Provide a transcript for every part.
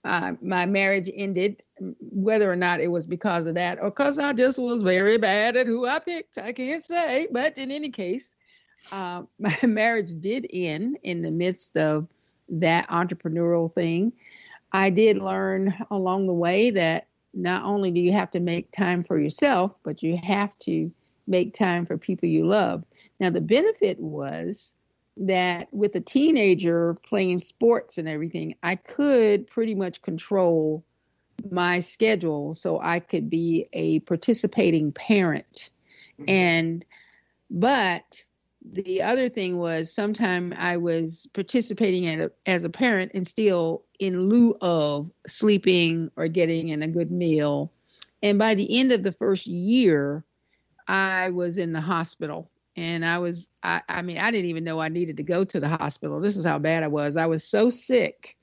My marriage ended, whether or not it was because of that or because I just was very bad at who I picked. I can't say. But in any case, my marriage did end in the midst of that entrepreneurial thing. I did learn along the way that not only do you have to make time for yourself, but you have to make time for people you love. Now, the benefit was that with a teenager playing sports and everything, I could pretty much control my schedule so I could be a participating parent. And, but the other thing was sometimes I was participating as a parent and still in lieu of sleeping or getting in a good meal. And by the end of the first year, I was in the hospital. And I didn't even know I needed to go to the hospital. This is how bad I was. I was so sick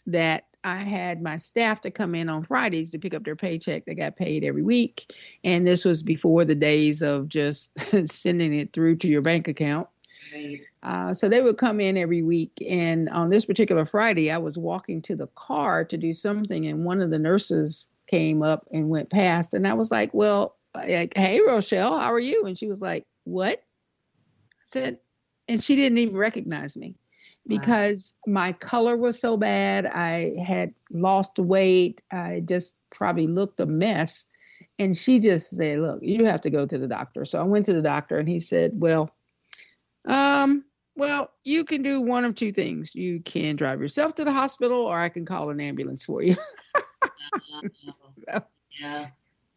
that I had my staff to come in on Fridays to pick up their paycheck. They got paid every week. And this was before the days of just sending it through to your bank account. Right. So they would come in every week. And on this particular Friday, I was walking to the car to do something. And one of the nurses came up and went past. And I was like, hey, Rochelle, how are you? And she was like, what? I said, and she didn't even recognize me. Because my color was so bad. I had lost weight. I just probably looked a mess. And she just said, look, you have to go to the doctor. So I went to the doctor and he said, well, you can do one of two things. You can drive yourself to the hospital or I can call an ambulance for you. So, yeah.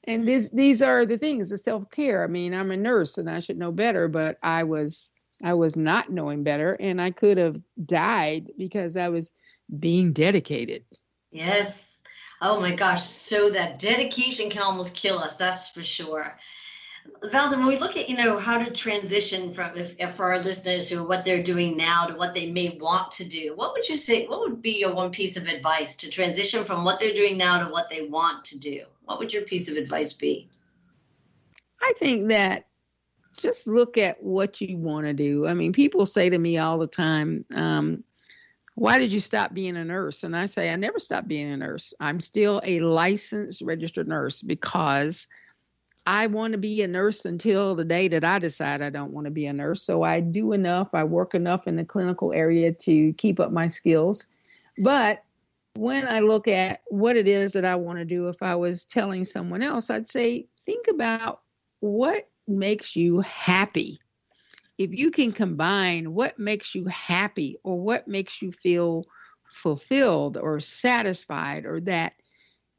And these are the things, the self-care. I mean, I'm a nurse and I should know better, but I was not knowing better, and I could have died because I was being dedicated. Yes. Oh my gosh. So that dedication can almost kill us. That's for sure. Valda, when we look at, how to transition from, if for our listeners who what they're doing now to what they may want to do, what would you say, what would be your one piece of advice to transition from what they're doing now to what they want to do? What would your piece of advice be? I think that just look at what you want to do. I mean, people say to me all the time, why did you stop being a nurse? And I say, I never stopped being a nurse. I'm still a licensed registered nurse because I want to be a nurse until the day that I decide I don't want to be a nurse. So I do enough. I work enough in the clinical area to keep up my skills. But when I look at what it is that I want to do, if I was telling someone else, I'd say, think about what makes you happy. If you can combine what makes you happy or what makes you feel fulfilled or satisfied, or that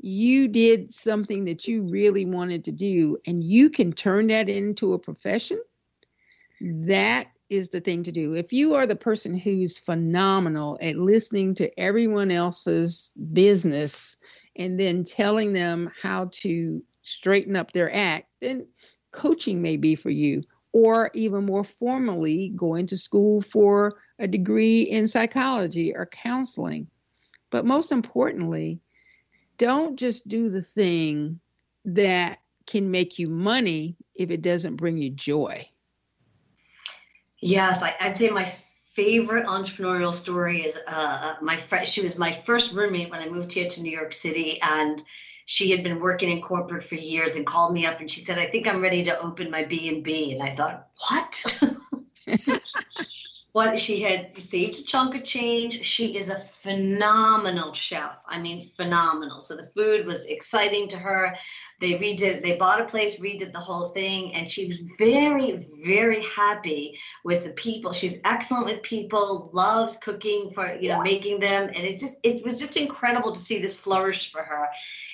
you did something that you really wanted to do and you can turn that into a profession, that is the thing to do. If you are the person who's phenomenal at listening to everyone else's business and then telling them how to straighten up their act, then coaching may be for you, or even more formally going to school for a degree in psychology or counseling. But most importantly, don't just do the thing that can make you money if it doesn't bring you joy. Yes, I'd say my favorite entrepreneurial story is my friend. She was my first roommate when I moved here to New York City, and she had been working in corporate for years and called me up and she said, I think I'm ready to open my B&B. And I thought, what? What? She had saved a chunk of change. She is a phenomenal chef. I mean, phenomenal. So the food was exciting to her. They bought a place, redid the whole thing. And she was very, very happy with the people. She's excellent with people, loves cooking for, making them. And it was just incredible to see this flourish for her.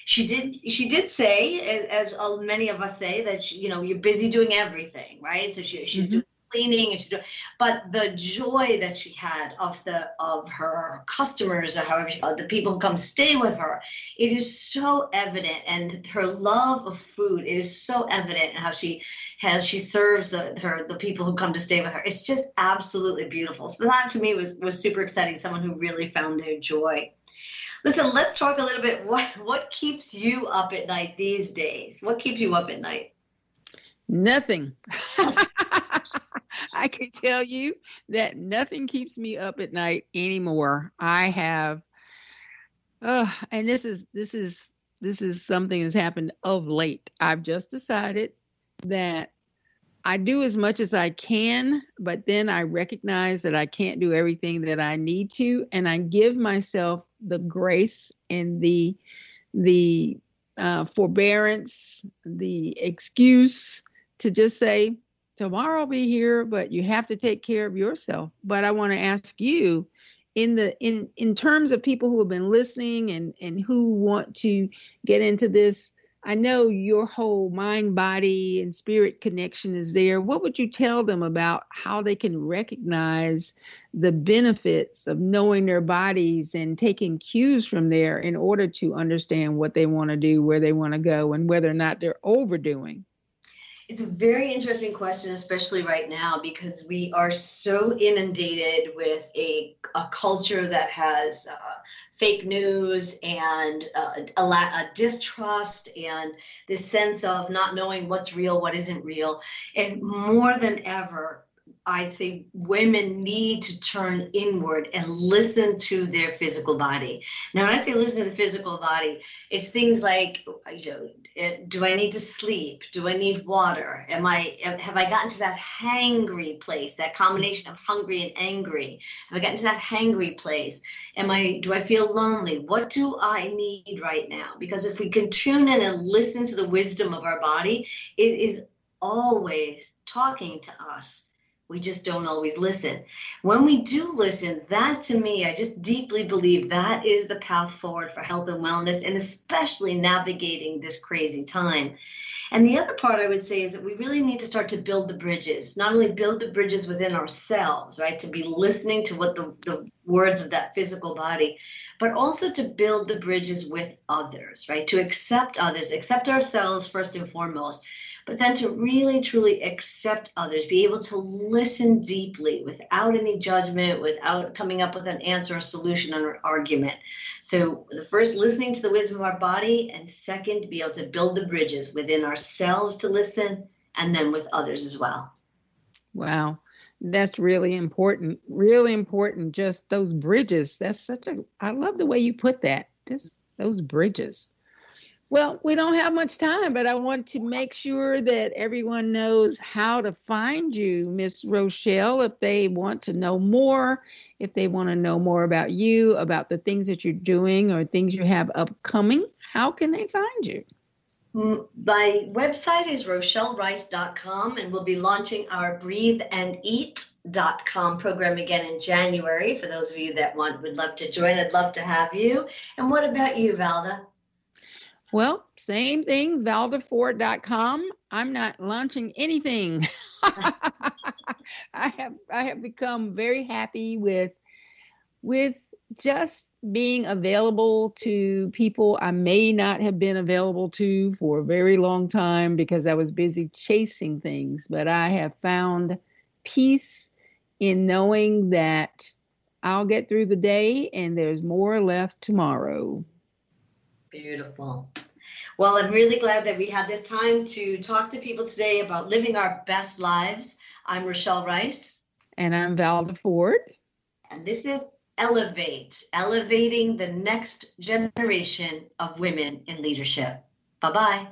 She did say, as many of us say, that you're busy doing everything, right? So she's doing cleaning, and but the joy that she had of her customers, or however the people who come stay with her, it is so evident, and her love of food is so evident in how she serves the people who come to stay with her. It's just absolutely beautiful. So that to me was super exciting. Someone who really found their joy. Listen, let's talk a little bit. What keeps you up at night these days? What keeps you up at night? Nothing. I can tell you that nothing keeps me up at night anymore. I have And this is something that's happened of late. I've just decided that I do as much as I can, but then I recognize that I can't do everything that I need to, and I give myself the grace and the forbearance, the excuse to just say, tomorrow I'll be here, but you have to take care of yourself. But I want to ask you, in terms of people who have been listening and who want to get into this, I know your whole mind, body, and spirit connection is there. What would you tell them about how they can recognize the benefits of knowing their bodies and taking cues from there in order to understand what they want to do, where they want to go, and whether or not they're overdoing? It's a very interesting question, especially right now, because we are so inundated with a culture that has fake news and a distrust and this sense of not knowing what's real, what isn't real. And more than ever, I'd say women need to turn inward and listen to their physical body. Now, when I say listen to the physical body, it's things like, do I need to sleep? Do I need water? Have I gotten to that hangry place, that combination of hungry and angry? Have I gotten to that hangry place? Do I feel lonely? What do I need right now? Because if we can tune in and listen to the wisdom of our body, it is always talking to us. We just don't always listen. When we do listen, that to me, I just deeply believe that is the path forward for health and wellness, and especially navigating this crazy time. And the other part I would say is that we really need to start to build the bridges, not only build the bridges within ourselves, right, to be listening to what the words of that physical body, but also to build the bridges with others, right, to accept others, accept ourselves first and foremost, but then to really, truly accept others, be able to listen deeply without any judgment, without coming up with an answer, a solution, or an argument. So the first, listening to the wisdom of our body, and second, be able to build the bridges within ourselves to listen, and then with others as well. Wow. That's really important. Really important. Just those bridges. I love the way you put that. Just those bridges. Well, we don't have much time, but I want to make sure that everyone knows how to find you, Miss Rochelle, if they want to know more, if they want to know more about you, about the things that you're doing or things you have upcoming. How can they find you? My website is rochellerice.com, and we'll be launching our breatheandeat.com program again in January. For those of you that would love to join, I'd love to have you. And what about you, Valda? Well, same thing, valdaford.com. I'm not launching anything. I have become very happy with just being available to people I may not have been available to for a very long time because I was busy chasing things. But I have found peace in knowing that I'll get through the day and there's more left tomorrow. Beautiful. Well, I'm really glad that we had this time to talk to people today about living our best lives. I'm Rochelle Rice. And I'm Valda Ford. And this is Elevate, elevating the next generation of women in leadership. Bye-bye.